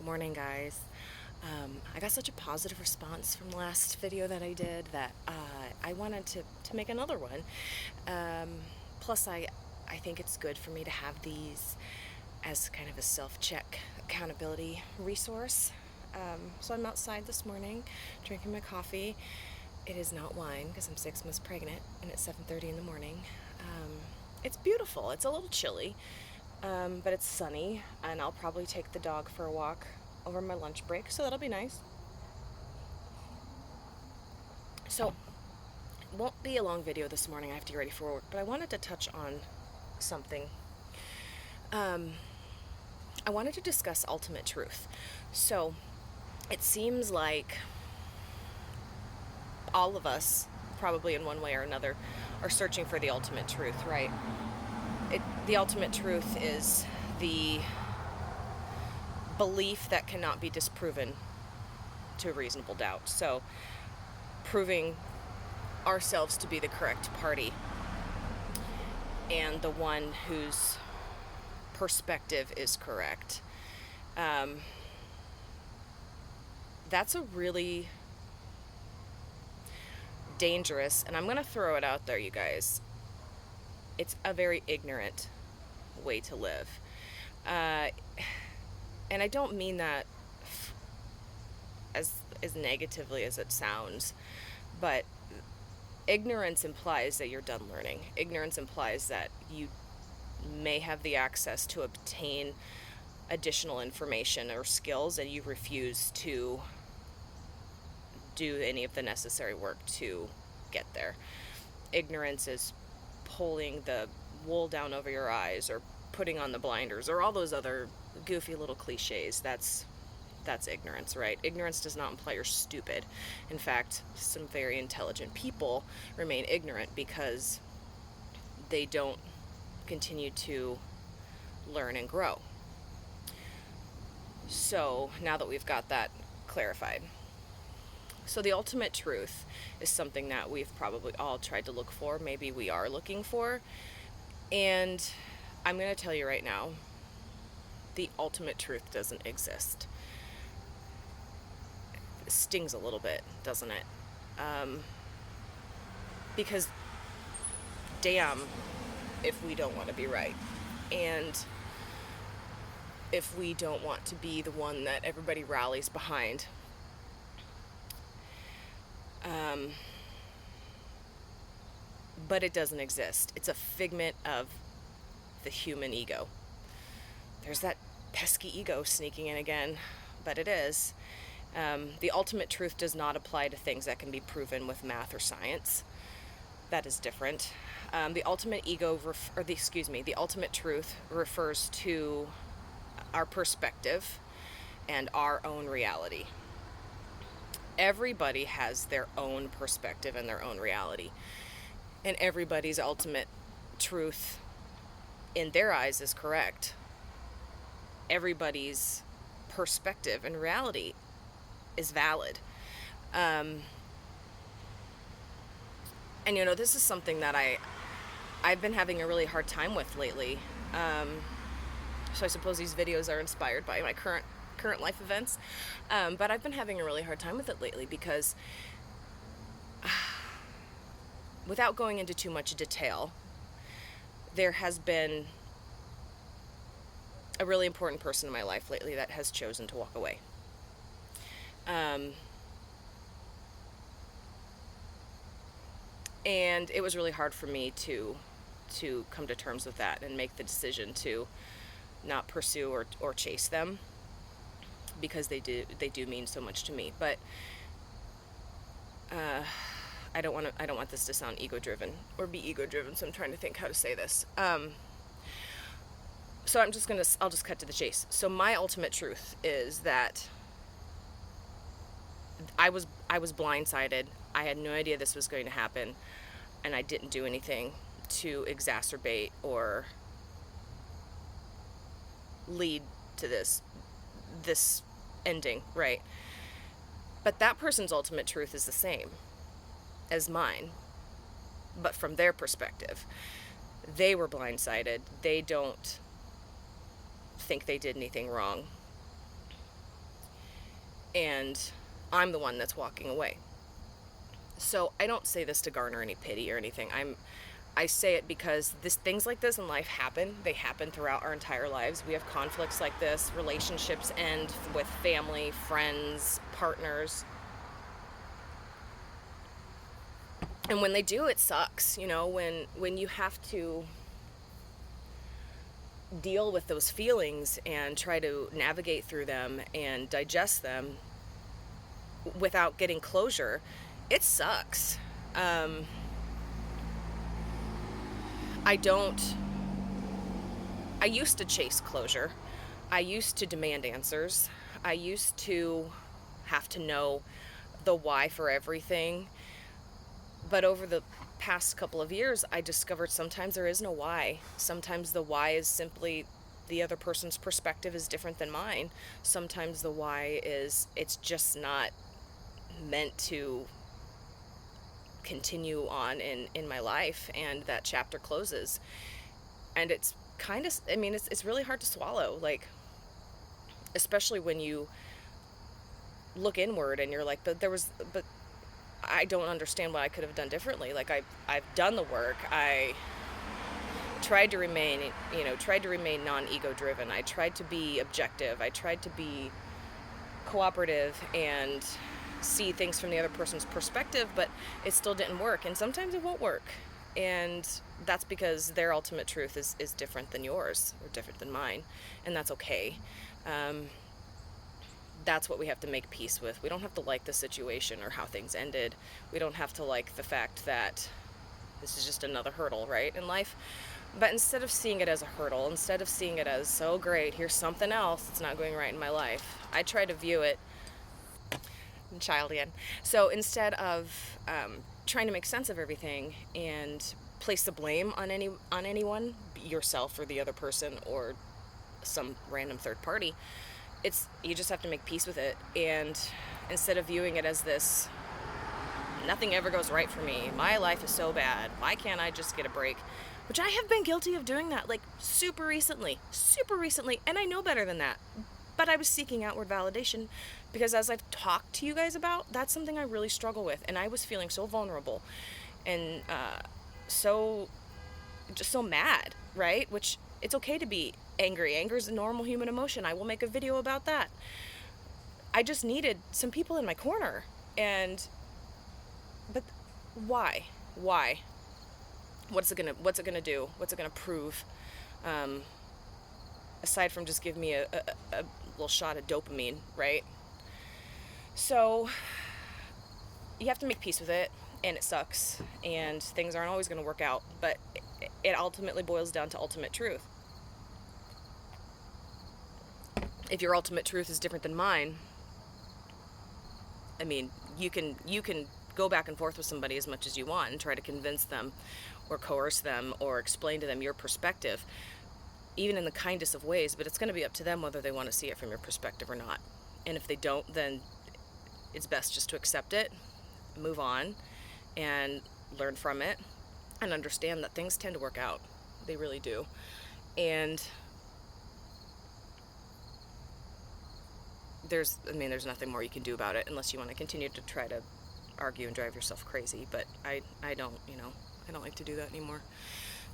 Good morning, guys. I got such a positive response from the last video that I did that I wanted to make another one. Plus, I think it's good for me to have these as kind of a self-check accountability resource. So I'm outside this morning drinking my coffee. It is not wine because I'm 6 months pregnant and it's 7:30 in the morning. It's beautiful. It's a little chilly, but it's sunny, and I'll probably take the dog for a walk over my lunch break, so that'll be nice. So, it won't be a long video this morning. I have to get ready for work, but I wanted to touch on something. I wanted to discuss ultimate truth. So, it seems like all of us, probably in one way or another, are searching for the ultimate truth, right? The ultimate truth is the belief that cannot be disproven to a reasonable doubt. So, proving ourselves to be the correct party and the one whose perspective is correct. That's a really dangerous, and I'm going to throw it out there, you guys. It's a very ignorant way to live. And I don't mean that as negatively as it sounds, but ignorance implies that you're done learning. Ignorance implies that you may have the access to obtain additional information or skills, and you refuse to do any of the necessary work to get there. Ignorance is pulling the wool down over your eyes, or putting on the blinders, or all those other goofy little cliches. That's ignorance, right? Ignorance does not imply you're stupid. In fact, some very intelligent people remain ignorant because they don't continue to learn and grow. So now that we've got that clarified, so the ultimate truth is something that we've probably all tried to look for. Maybe we are looking for. And I'm going to tell you right now, the ultimate truth doesn't exist. It stings a little bit, doesn't it? Because damn if we don't want to be right. And if we don't want to be the one that everybody rallies behind. But it doesn't exist. It's a figment of the human ego. There's that pesky ego sneaking in again, but it is. The ultimate truth does not apply to things that can be proven with math or science. That is different. The ultimate the ultimate truth refers to our perspective and our own reality. Everybody has their own perspective and their own reality. And everybody's ultimate truth in their eyes is correct. Everybody's perspective and reality is valid. And this is something that I've been having a really hard time with lately. So I suppose these videos are inspired by my current life events. But I've been having a really hard time with it lately because without going into too much detail, there has been a really important person in my life lately that has chosen to walk away. And it was really hard for me to come to terms with that and make the decision to not pursue or chase them, because they do mean so much to me. But I don't want this to sound ego-driven or be ego-driven, so I'm trying to think how to say this. So I'll just cut to the chase. So my ultimate truth is that I was blindsided. I had no idea this was going to happen, and I didn't do anything to exacerbate or lead to this ending, right? But that person's ultimate truth is the same as mine, but from their perspective. They were blindsided. They don't think they did anything wrong. and I'm the one that's walking away. So I don't say this to garner any pity or anything. I say it because things like this in life happen. They happen throughout our entire lives. We have conflicts like this. Relationships end with family, friends, partners. And when they do, it sucks. When you have to deal with those feelings and try to navigate through them and digest them without getting closure, it sucks. I used to chase closure. I used to demand answers. I used to have to know the why for everything. But over the past couple of years, I discovered sometimes there is no why. Sometimes the why is simply the other person's perspective is different than mine. Sometimes the why is it's just not meant to continue on in my life, and that chapter closes. And it's kind of, it's really hard to swallow, like, especially when you look inward and you're like, but I don't understand what I could have done differently. Like, I've done the work. I tried to remain non-ego driven. I tried to be objective. I tried to be cooperative and see things from the other person's perspective, but it still didn't work. And sometimes it won't work. And that's because their ultimate truth is different than yours, or different than mine. And that's okay. That's what we have to make peace with. We don't have to like the situation or how things ended. We don't have to like the fact that this is just another hurdle, right, in life. But instead of seeing it as a hurdle, instead of seeing it as, so great, here's something else that's not going right in my life, I try to view it, child again. So instead of trying to make sense of everything and place the blame on anyone, yourself or the other person or some random third party, you just have to make peace with it. And instead of viewing it as this, nothing ever goes right for me, my life is so bad, why can't I just get a break? Which I have been guilty of doing that, like, super recently, and I know better than that. But I was seeking outward validation because, as I've talked to you guys about, that's something I really struggle with. And I was feeling so vulnerable and just so mad, right? Which, it's okay to be angry. Anger is a normal human emotion. I will make a video about that. I just needed some people in my corner. But why? What's it gonna do? What's it gonna prove? Aside from just giving me a little shot of dopamine, right? So you have to make peace with it, and it sucks, and things aren't always going to work out, but it ultimately boils down to ultimate truth. If your ultimate truth is different than mine, you can go back and forth with somebody as much as you want and try to convince them or coerce them or explain to them your perspective, even in the kindest of ways, but it's going to be up to them whether they want to see it from your perspective or not. And if they don't, then it's best just to accept it, move on, and learn from it, and understand that things tend to work out. They really do. And there's nothing more you can do about it unless you want to continue to try to argue and drive yourself crazy. But I don't like to do that anymore.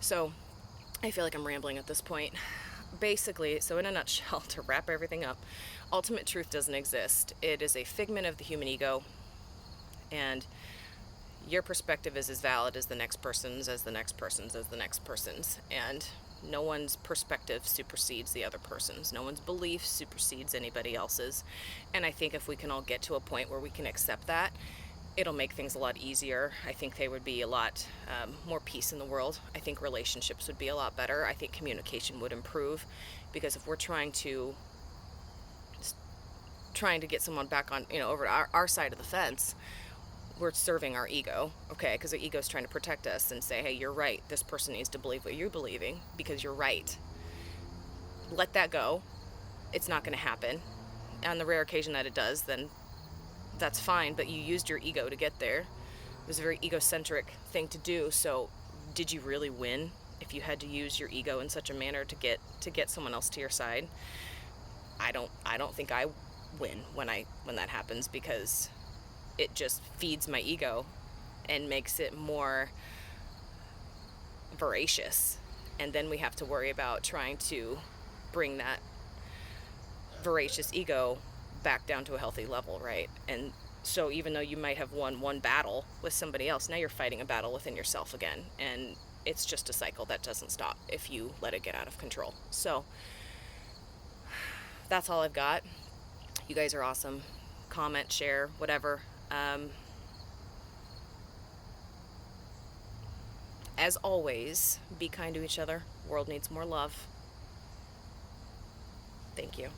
So I feel like I'm rambling at this point. Basically, so in a nutshell, to wrap everything up, ultimate truth doesn't exist. It is a figment of the human ego, and your perspective is as valid as the next person's, as the next person's, as the next person's, and no one's perspective supersedes the other person's. No one's belief supersedes anybody else's. And I think if we can all get to a point where we can accept that, it'll make things a lot easier. I think there would be a lot more peace in the world. I think relationships would be a lot better. I think communication would improve, because if we're trying to get someone back on, over to our side of the fence, we're serving our ego, okay? Because the ego's trying to protect us and say, hey, you're right. This person needs to believe what you're believing because you're right. Let that go. It's not going to happen. On the rare occasion that it does, then that's fine, but you used your ego to get there. It was a very ego-centric thing to do. So did you really win if you had to use your ego in such a manner to get someone else to your side? I don't think I win when that happens, because it just feeds my ego and makes it more voracious. And then we have to worry about trying to bring that voracious ego back down to a healthy level, right? And so even though you might have won one battle with somebody else, now you're fighting a battle within yourself again. And it's just a cycle that doesn't stop if you let it get out of control. So that's all I've got. You guys are awesome. Comment, share, whatever. As always, be kind to each other. World needs more love. Thank you.